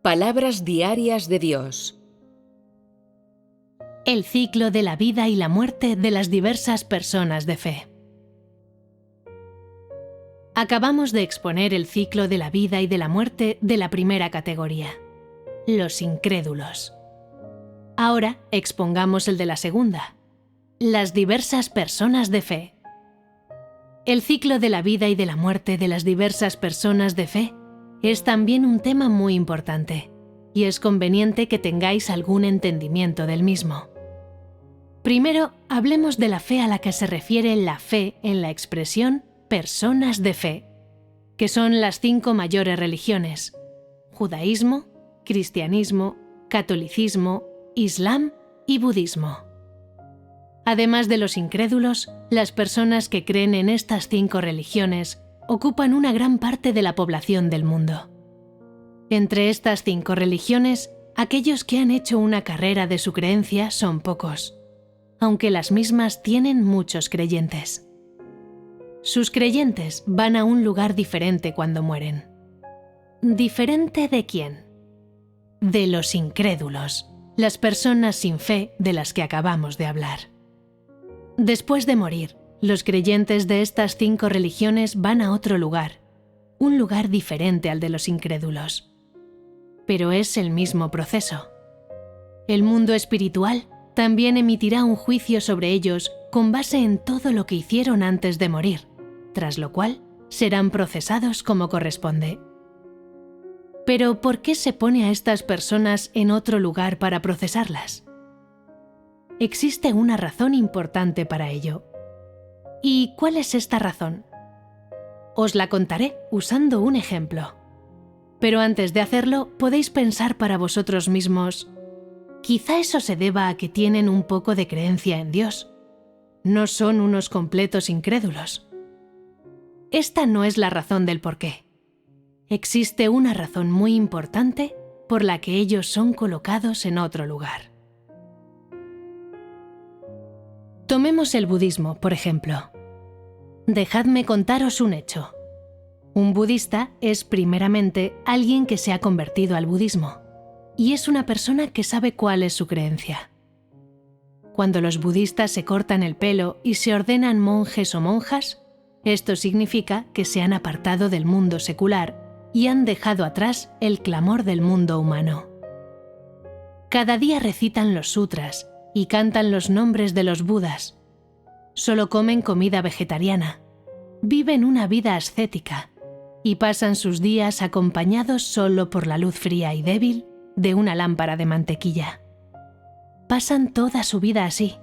Palabras diarias de Dios. El ciclo de la vida y la muerte de las diversas personas de fe. Acabamos de exponer el ciclo de la vida y de la muerte de la primera categoría, los incrédulos. Ahora expongamos el de la segunda, las diversas personas de fe. El ciclo de la vida y de la muerte de las diversas personas de fe es también un tema muy importante, y es conveniente que tengáis algún entendimiento del mismo. Primero, hablemos de la fe a la que se refiere la fe en la expresión personas de fe, que son las 5 mayores religiones: judaísmo, cristianismo, catolicismo, islam y budismo. Además de los incrédulos, las personas que creen en estas 5 religiones ocupan una gran parte de la población del mundo. Entre estas 5 religiones, aquellos que han hecho una carrera de su creencia son pocos, aunque las mismas tienen muchos creyentes. Sus creyentes van a un lugar diferente cuando mueren. ¿Diferente de quién? De los incrédulos, las personas sin fe de las que acabamos de hablar. Después de morir, los creyentes de estas 5 religiones van a otro lugar, un lugar diferente al de los incrédulos. Pero es el mismo proceso. El mundo espiritual también emitirá un juicio sobre ellos con base en todo lo que hicieron antes de morir, tras lo cual serán procesados como corresponde. Pero ¿por qué se pone a estas personas en otro lugar para procesarlas? Existe una razón importante para ello. ¿Y cuál es esta razón? Os la contaré usando un ejemplo. Pero antes de hacerlo, podéis pensar para vosotros mismos: quizá eso se deba a que tienen un poco de creencia en Dios. No son unos completos incrédulos. Esta no es la razón del porqué. Existe una razón muy importante por la que ellos son colocados en otro lugar. Tomemos el budismo, por ejemplo. Dejadme contaros un hecho. Un budista es primeramente alguien que se ha convertido al budismo, y es una persona que sabe cuál es su creencia. Cuando los budistas se cortan el pelo y se ordenan monjes o monjas, esto significa que se han apartado del mundo secular y han dejado atrás el clamor del mundo humano. Cada día recitan los sutras y cantan los nombres de los budas. Solo comen comida vegetariana, viven una vida ascética y pasan sus días acompañados solo por la luz fría y débil de una lámpara de mantequilla. Pasan toda su vida así.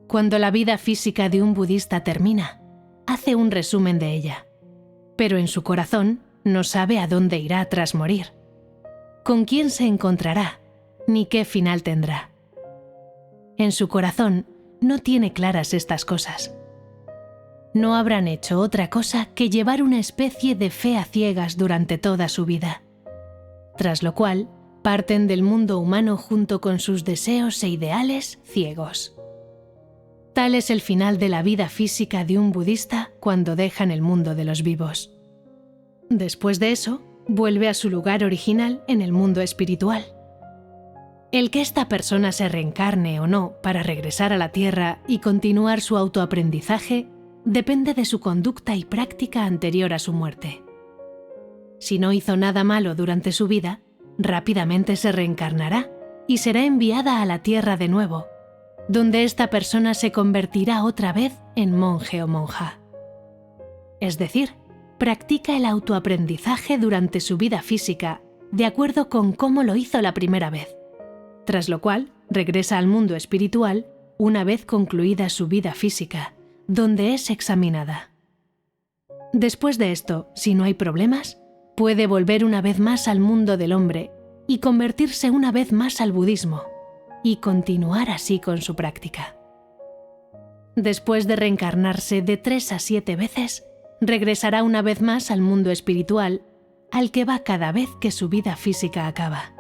Cuando la vida física de un budista termina, hace un resumen de ella, pero en su corazón no sabe a dónde irá tras morir, con quién se encontrará, ni qué final tendrá. En su corazón no tiene claras estas cosas. No habrán hecho otra cosa que llevar una especie de fe a ciegas durante toda su vida, tras lo cual parten del mundo humano junto con sus deseos e ideales ciegos. Tal es el final de la vida física de un budista cuando dejan el mundo de los vivos. Después de eso, vuelve a su lugar original en el mundo espiritual. El que esta persona se reencarne o no para regresar a la Tierra y continuar su autoaprendizaje depende de su conducta y práctica anterior a su muerte. Si no hizo nada malo durante su vida, rápidamente se reencarnará y será enviada a la Tierra de nuevo, donde esta persona se convertirá otra vez en monje o monja. Es decir, practica el autoaprendizaje durante su vida física de acuerdo con cómo lo hizo la primera vez, tras lo cual regresa al mundo espiritual una vez concluida su vida física, donde es examinada. Después de esto, si no hay problemas, puede volver una vez más al mundo del hombre y convertirse una vez más al budismo, y continuar así con su práctica. Después de reencarnarse de 3 a 7 veces, regresará una vez más al mundo espiritual, al que va cada vez que su vida física acaba.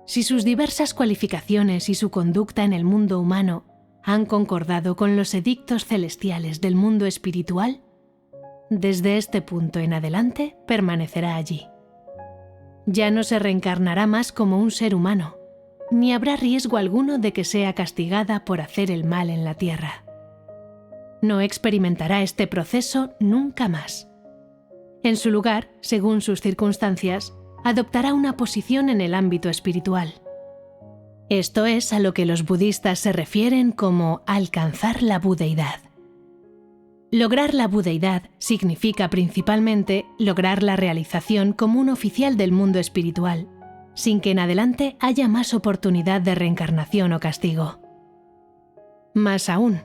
Si sus diversas cualificaciones y su conducta en el mundo humano han concordado con los edictos celestiales del mundo espiritual, desde este punto en adelante permanecerá allí. Ya no se reencarnará más como un ser humano, ni habrá riesgo alguno de que sea castigada por hacer el mal en la tierra. No experimentará este proceso nunca más. En su lugar, según sus circunstancias, adoptará una posición en el ámbito espiritual. Esto es a lo que los budistas se refieren como alcanzar la budeidad. Lograr la budeidad significa principalmente lograr la realización como un oficial del mundo espiritual, sin que en adelante haya más oportunidad de reencarnación o castigo. Más aún,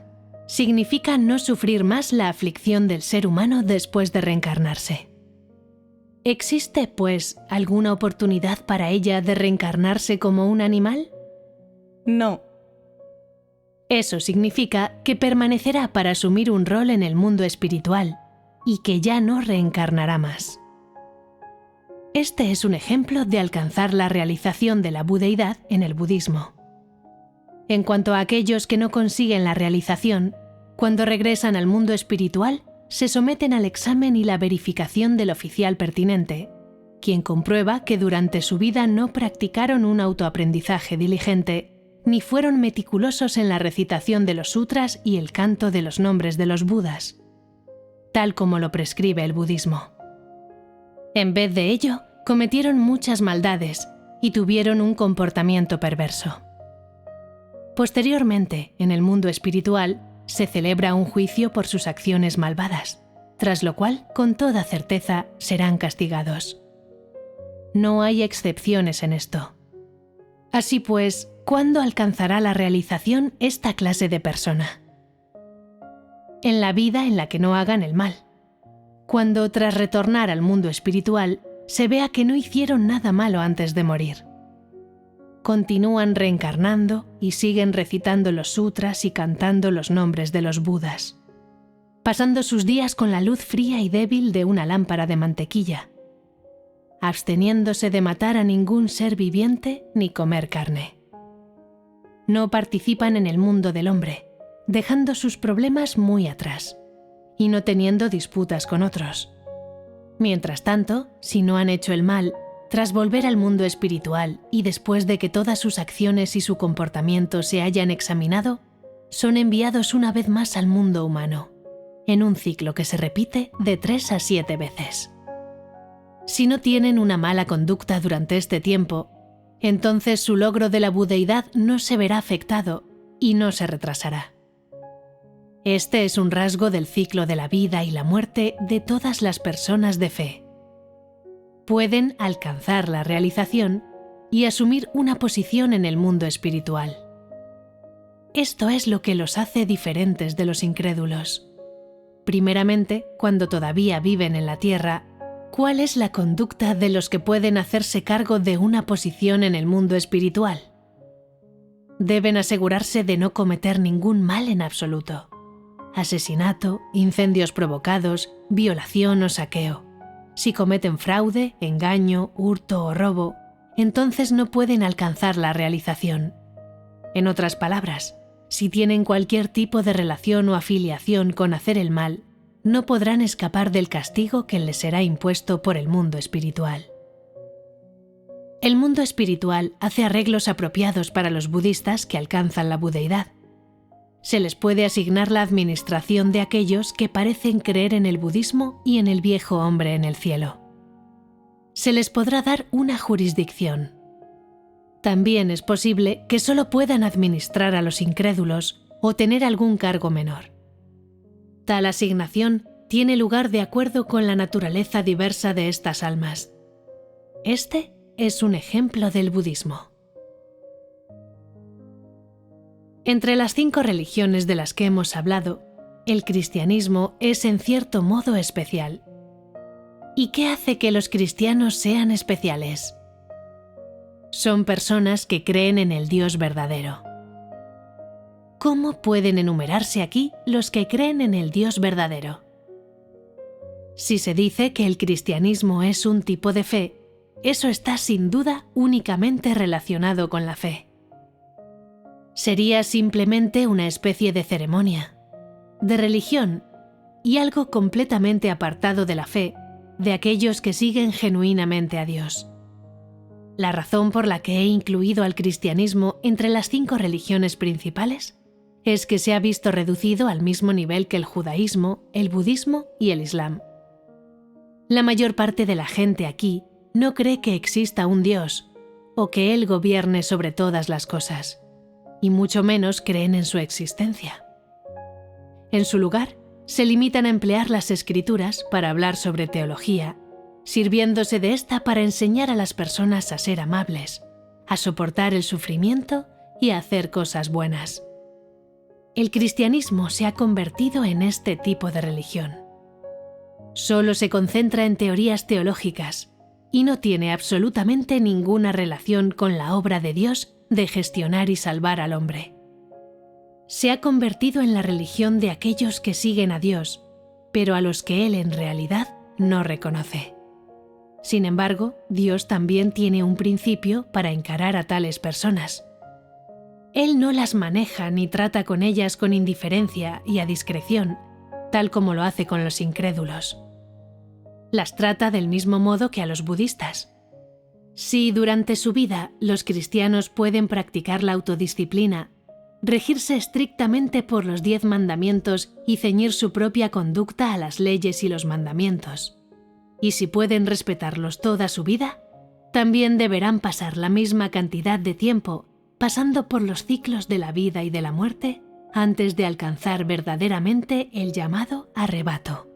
significa no sufrir más la aflicción del ser humano después de reencarnarse. ¿Existe, pues, alguna oportunidad para ella de reencarnarse como un animal? No. Eso significa que permanecerá para asumir un rol en el mundo espiritual y que ya no reencarnará más. Este es un ejemplo de alcanzar la realización de la budeidad en el budismo. En cuanto a aquellos que no consiguen la realización, cuando regresan al mundo espiritual, se someten al examen y la verificación del oficial pertinente, quien comprueba que durante su vida no practicaron un autoaprendizaje diligente, ni fueron meticulosos en la recitación de los sutras y el canto de los nombres de los Budas, tal como lo prescribe el budismo. En vez de ello, cometieron muchas maldades y tuvieron un comportamiento perverso. Posteriormente, en el mundo espiritual, se celebra un juicio por sus acciones malvadas, tras lo cual, con toda certeza, serán castigados. No hay excepciones en esto. Así pues, ¿cuándo alcanzará la realización esta clase de persona? En la vida en la que no hagan el mal. Cuando, tras retornar al mundo espiritual, se vea que no hicieron nada malo antes de morir. Continúan reencarnando y siguen recitando los sutras y cantando los nombres de los Budas, pasando sus días con la luz fría y débil de una lámpara de mantequilla, absteniéndose de matar a ningún ser viviente ni comer carne. No participan en el mundo del hombre, dejando sus problemas muy atrás y no teniendo disputas con otros. Mientras tanto, si no han hecho el mal, tras volver al mundo espiritual y después de que todas sus acciones y su comportamiento se hayan examinado, son enviados una vez más al mundo humano, en un ciclo que se repite de 3 a 7 veces. Si no tienen una mala conducta durante este tiempo, entonces su logro de la budeidad no se verá afectado y no se retrasará. Este es un rasgo del ciclo de la vida y la muerte de todas las personas de fe. Pueden alcanzar la realización y asumir una posición en el mundo espiritual. Esto es lo que los hace diferentes de los incrédulos. Primeramente, cuando todavía viven en la tierra, ¿cuál es la conducta de los que pueden hacerse cargo de una posición en el mundo espiritual? Deben asegurarse de no cometer ningún mal en absoluto. Asesinato, incendios provocados, violación o saqueo. Si cometen fraude, engaño, hurto o robo, entonces no pueden alcanzar la realización. En otras palabras, si tienen cualquier tipo de relación o afiliación con hacer el mal, no podrán escapar del castigo que les será impuesto por el mundo espiritual. El mundo espiritual hace arreglos apropiados para los budistas que alcanzan la budeidad. Se les puede asignar la administración de aquellos que parecen creer en el budismo y en el viejo hombre en el cielo. Se les podrá dar una jurisdicción. También es posible que solo puedan administrar a los incrédulos o tener algún cargo menor. Tal asignación tiene lugar de acuerdo con la naturaleza diversa de estas almas. Este es un ejemplo del budismo. Entre las 5 religiones de las que hemos hablado, el cristianismo es en cierto modo especial. ¿Y qué hace que los cristianos sean especiales? Son personas que creen en el Dios verdadero. ¿Cómo pueden enumerarse aquí los que creen en el Dios verdadero? Si se dice que el cristianismo es un tipo de fe, eso está sin duda únicamente relacionado con la fe. Sería simplemente una especie de ceremonia, de religión y algo completamente apartado de la fe de aquellos que siguen genuinamente a Dios. La razón por la que he incluido al cristianismo entre las 5 religiones principales es que se ha visto reducido al mismo nivel que el judaísmo, el budismo y el islam. La mayor parte de la gente aquí no cree que exista un Dios o que Él gobierne sobre todas las cosas, y mucho menos creen en su existencia. En su lugar, se limitan a emplear las escrituras para hablar sobre teología, sirviéndose de esta para enseñar a las personas a ser amables, a soportar el sufrimiento y a hacer cosas buenas. El cristianismo se ha convertido en este tipo de religión. Solo se concentra en teorías teológicas y no tiene absolutamente ninguna relación con la obra de Dios de gestionar y salvar al hombre. Se ha convertido en la religión de aquellos que siguen a Dios, pero a los que Él en realidad no reconoce. Sin embargo, Dios también tiene un principio para encarar a tales personas. Él no las maneja ni trata con ellas con indiferencia y a discreción, tal como lo hace con los incrédulos. Las trata del mismo modo que a los budistas. Si durante su vida los cristianos pueden practicar la autodisciplina, regirse estrictamente por los 10 mandamientos y ceñir su propia conducta a las leyes y los mandamientos, y si pueden respetarlos toda su vida, también deberán pasar la misma cantidad de tiempo pasando por los ciclos de la vida y de la muerte antes de alcanzar verdaderamente el llamado arrebato.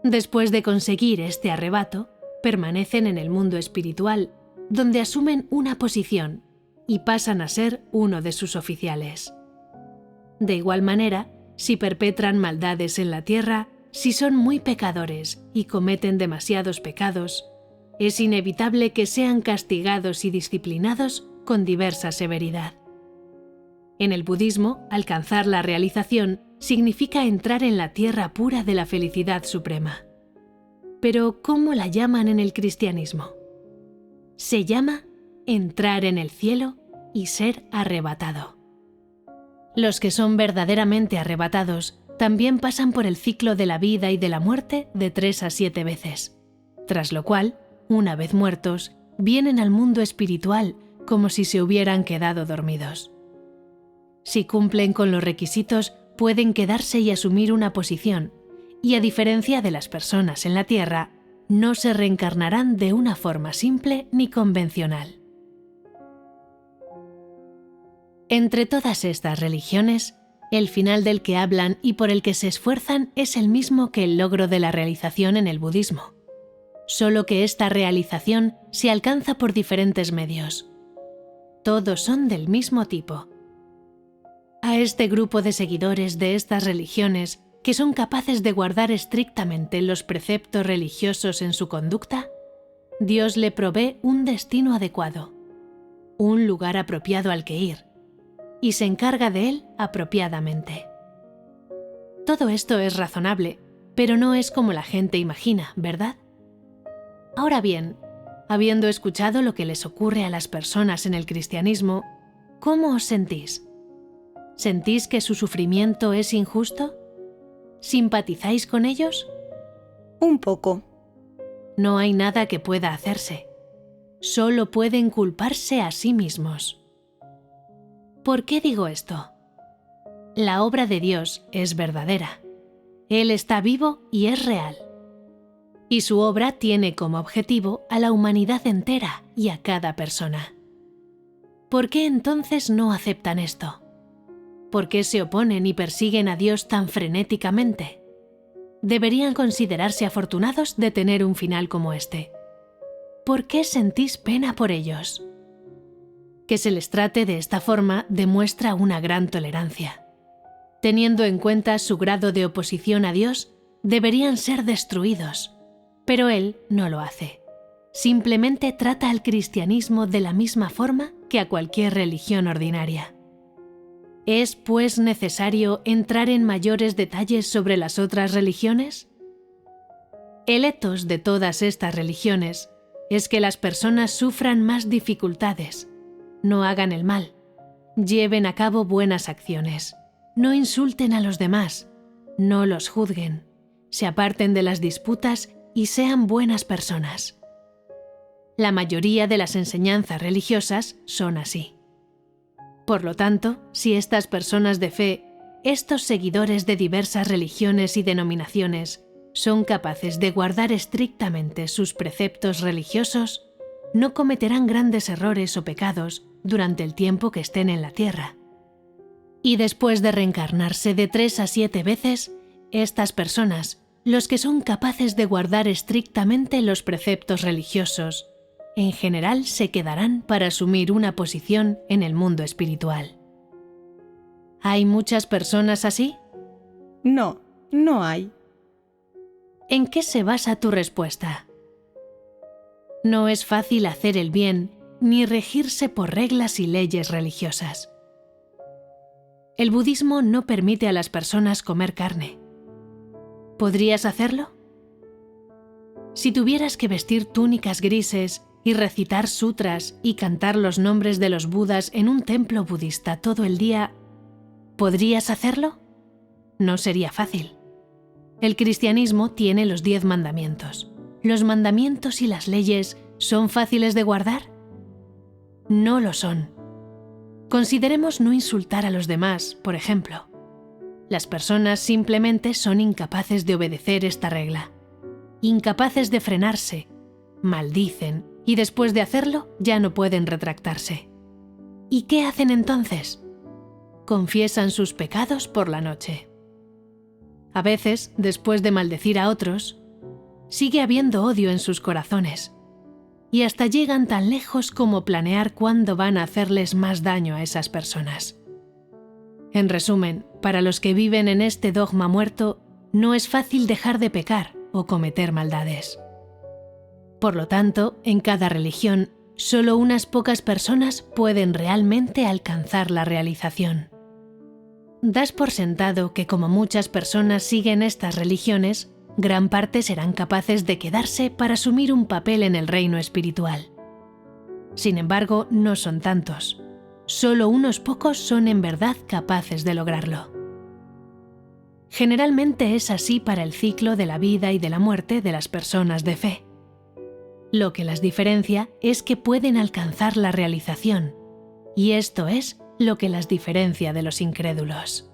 Después de conseguir este arrebato, permanecen en el mundo espiritual, donde asumen una posición y pasan a ser uno de sus oficiales. De igual manera, si perpetran maldades en la tierra, si son muy pecadores y cometen demasiados pecados, es inevitable que sean castigados y disciplinados con diversa severidad. En el budismo, alcanzar la realización significa entrar en la tierra pura de la felicidad suprema. Pero, ¿cómo la llaman en el cristianismo? Se llama entrar en el cielo y ser arrebatado. Los que son verdaderamente arrebatados también pasan por el ciclo de la vida y de la muerte de 3 a 7 veces, tras lo cual, una vez muertos, vienen al mundo espiritual como si se hubieran quedado dormidos. Si cumplen con los requisitos, pueden quedarse y asumir una posición, y a diferencia de las personas en la tierra, no se reencarnarán de una forma simple ni convencional. Entre todas estas religiones, el final del que hablan y por el que se esfuerzan es el mismo que el logro de la realización en el budismo, solo que esta realización se alcanza por diferentes medios. Todos son del mismo tipo. A este grupo de seguidores de estas religiones, que son capaces de guardar estrictamente los preceptos religiosos en su conducta, Dios le provee un destino adecuado, un lugar apropiado al que ir, y se encarga de él apropiadamente. Todo esto es razonable, pero no es como la gente imagina, ¿verdad? Ahora bien, habiendo escuchado lo que les ocurre a las personas en el cristianismo, ¿cómo os sentís? ¿Sentís que su sufrimiento es injusto? ¿Simpatizáis con ellos? Un poco. No hay nada que pueda hacerse. Solo pueden culparse a sí mismos. ¿Por qué digo esto? La obra de Dios es verdadera. Él está vivo y es real. Y su obra tiene como objetivo a la humanidad entera y a cada persona. ¿Por qué entonces no aceptan esto? ¿Por qué se oponen y persiguen a Dios tan frenéticamente? Deberían considerarse afortunados de tener un final como este. ¿Por qué sentís pena por ellos? Que se les trate de esta forma demuestra una gran tolerancia. Teniendo en cuenta su grado de oposición a Dios, deberían ser destruidos, pero Él no lo hace. Simplemente trata al cristianismo de la misma forma que a cualquier religión ordinaria. ¿Es, pues, necesario entrar en mayores detalles sobre las otras religiones? El ethos de todas estas religiones es que las personas sufran más dificultades, no hagan el mal, lleven a cabo buenas acciones, no insulten a los demás, no los juzguen, se aparten de las disputas y sean buenas personas. La mayoría de las enseñanzas religiosas son así. Por lo tanto, si estas personas de fe, estos seguidores de diversas religiones y denominaciones, son capaces de guardar estrictamente sus preceptos religiosos, no cometerán grandes errores o pecados durante el tiempo que estén en la tierra. Y después de reencarnarse de 3 a 7 veces, estas personas, los que son capaces de guardar estrictamente los preceptos religiosos, en general se quedarán para asumir una posición en el mundo espiritual. ¿Hay muchas personas así? No, no hay. ¿En qué se basa tu respuesta? No es fácil hacer el bien ni regirse por reglas y leyes religiosas. El budismo no permite a las personas comer carne. ¿Podrías hacerlo? Si tuvieras que vestir túnicas grises y recitar sutras y cantar los nombres de los budas en un templo budista todo el día, ¿podrías hacerlo? No sería fácil. El cristianismo tiene los 10 mandamientos. ¿Los mandamientos y las leyes son fáciles de guardar? No lo son. Consideremos no insultar a los demás, por ejemplo. Las personas simplemente son incapaces de obedecer esta regla. Incapaces de frenarse, maldicen y después de hacerlo ya no pueden retractarse. ¿Y qué hacen entonces? Confiesan sus pecados por la noche. A veces, después de maldecir a otros, sigue habiendo odio en sus corazones, y hasta llegan tan lejos como planear cuándo van a hacerles más daño a esas personas. En resumen, para los que viven en este dogma muerto, no es fácil dejar de pecar o cometer maldades. Por lo tanto, en cada religión, solo unas pocas personas pueden realmente alcanzar la realización. Das por sentado que como muchas personas siguen estas religiones, gran parte serán capaces de quedarse para asumir un papel en el reino espiritual. Sin embargo, no son tantos. Solo unos pocos son en verdad capaces de lograrlo. Generalmente es así para el ciclo de la vida y de la muerte de las personas de fe. Lo que las diferencia es que pueden alcanzar la realización, y esto es lo que las diferencia de los incrédulos.